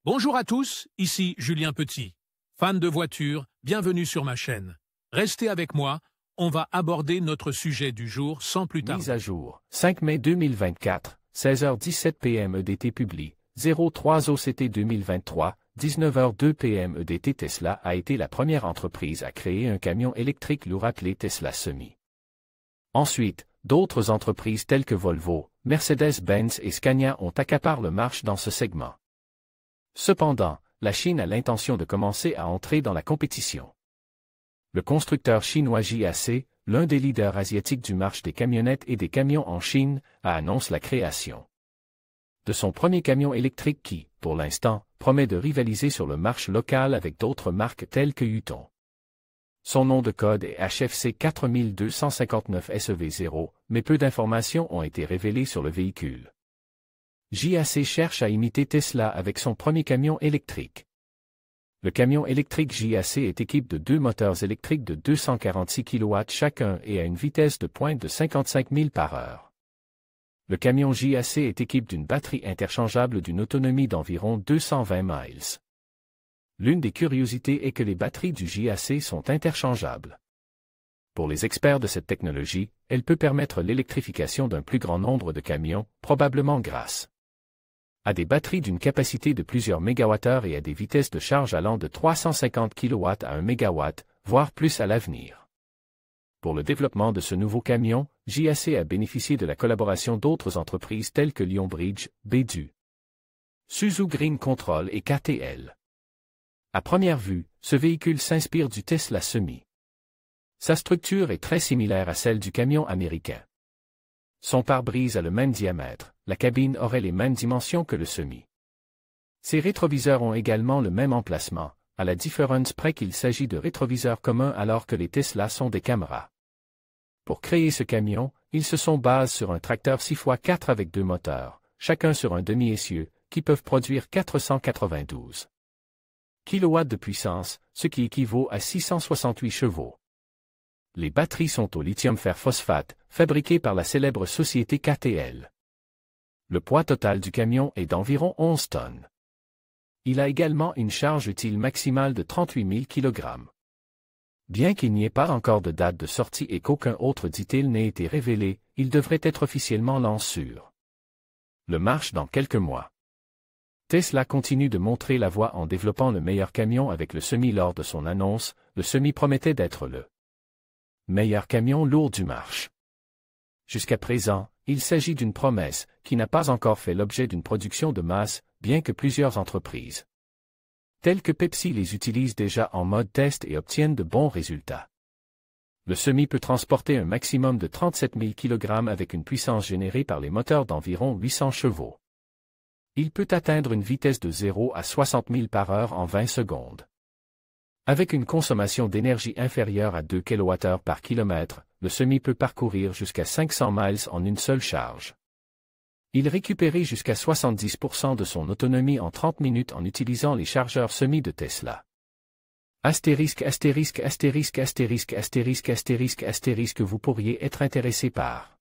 Bonjour à tous, ici Julien Petit. Fan de voitures, bienvenue sur ma chaîne. Restez avec moi, on va aborder notre sujet du jour sans plus tarder. Mise à jour, 5 mai 2024, 16h17 p.m. EDT publie, 03 OCT 2023, 19h02 p.m. EDT. Tesla a été la première entreprise à créer un camion électrique lourd appelé Tesla Semi. Ensuite, d'autres entreprises telles que Volvo, Mercedes-Benz et Scania ont accaparé le marché dans ce segment. Cependant, la Chine a l'intention de commencer à entrer dans la compétition. Le constructeur chinois JAC, l'un des leaders asiatiques du marché des camionnettes et des camions en Chine, a annoncé la création de son premier camion électrique qui, pour l'instant, promet de rivaliser sur le marché local avec d'autres marques telles que Yutong. Son nom de code est HFC 4259 SEV0, mais peu d'informations ont été révélées sur le véhicule. JAC cherche à imiter Tesla avec son premier camion électrique. Le camion électrique JAC est équipé de deux moteurs électriques de 246 kW chacun et à une vitesse de pointe de 55 000 par heure. Le camion JAC est équipé d'une batterie interchangeable d'une autonomie d'environ 220 miles. L'une des curiosités est que les batteries du JAC sont interchangeables. Pour les experts de cette technologie, elle peut permettre l'électrification d'un plus grand nombre de camions, probablement grâce à des batteries d'une capacité de plusieurs mégawattheures et à des vitesses de charge allant de 350 kW à 1 MW, voire plus à l'avenir. Pour le développement de ce nouveau camion, JAC a bénéficié de la collaboration d'autres entreprises telles que Lionbridge, Beidou, Suzu Green Control et KTL. À première vue, ce véhicule s'inspire du Tesla Semi. Sa structure est très similaire à celle du camion américain. Son pare-brise a le même diamètre, la cabine aurait les mêmes dimensions que le Semi. Ses rétroviseurs ont également le même emplacement, à la différence près qu'il s'agit de rétroviseurs communs alors que les Tesla sont des caméras. Pour créer ce camion, ils se sont basés sur un tracteur 6x4 avec deux moteurs, chacun sur un demi-essieu, qui peuvent produire 492 kW de puissance, ce qui équivaut à 668 chevaux. Les batteries sont au lithium fer phosphate, fabriquées par la célèbre société KTL. Le poids total du camion est d'environ 11 tonnes. Il a également une charge utile maximale de 38 000 kg. Bien qu'il n'y ait pas encore de date de sortie et qu'aucun autre détail n'ait été révélé, il devrait être officiellement lancé sur le marché dans quelques mois. Tesla continue de montrer la voie en développant le meilleur camion avec le Semi. Lors de son annonce, le Semi promettait d'être le meilleur camion lourd du marché. Jusqu'à présent, il s'agit d'une promesse qui n'a pas encore fait l'objet d'une production de masse, bien que plusieurs entreprises telles que Pepsi les utilisent déjà en mode test et obtiennent de bons résultats. Le Semi peut transporter un maximum de 37 000 kg avec une puissance générée par les moteurs d'environ 800 chevaux. Il peut atteindre une vitesse de 0 à 60 000 par heure en 20 secondes. Avec une consommation d'énergie inférieure à 2 kWh par kilomètre, le Semi peut parcourir jusqu'à 500 miles en une seule charge. Il récupérait jusqu'à 70% de son autonomie en 30 minutes en utilisant les chargeurs Semi de Tesla. Astérisque, astérisque, astérisque, astérisque, astérisque, astérisque, astérisque, vous pourriez être intéressé par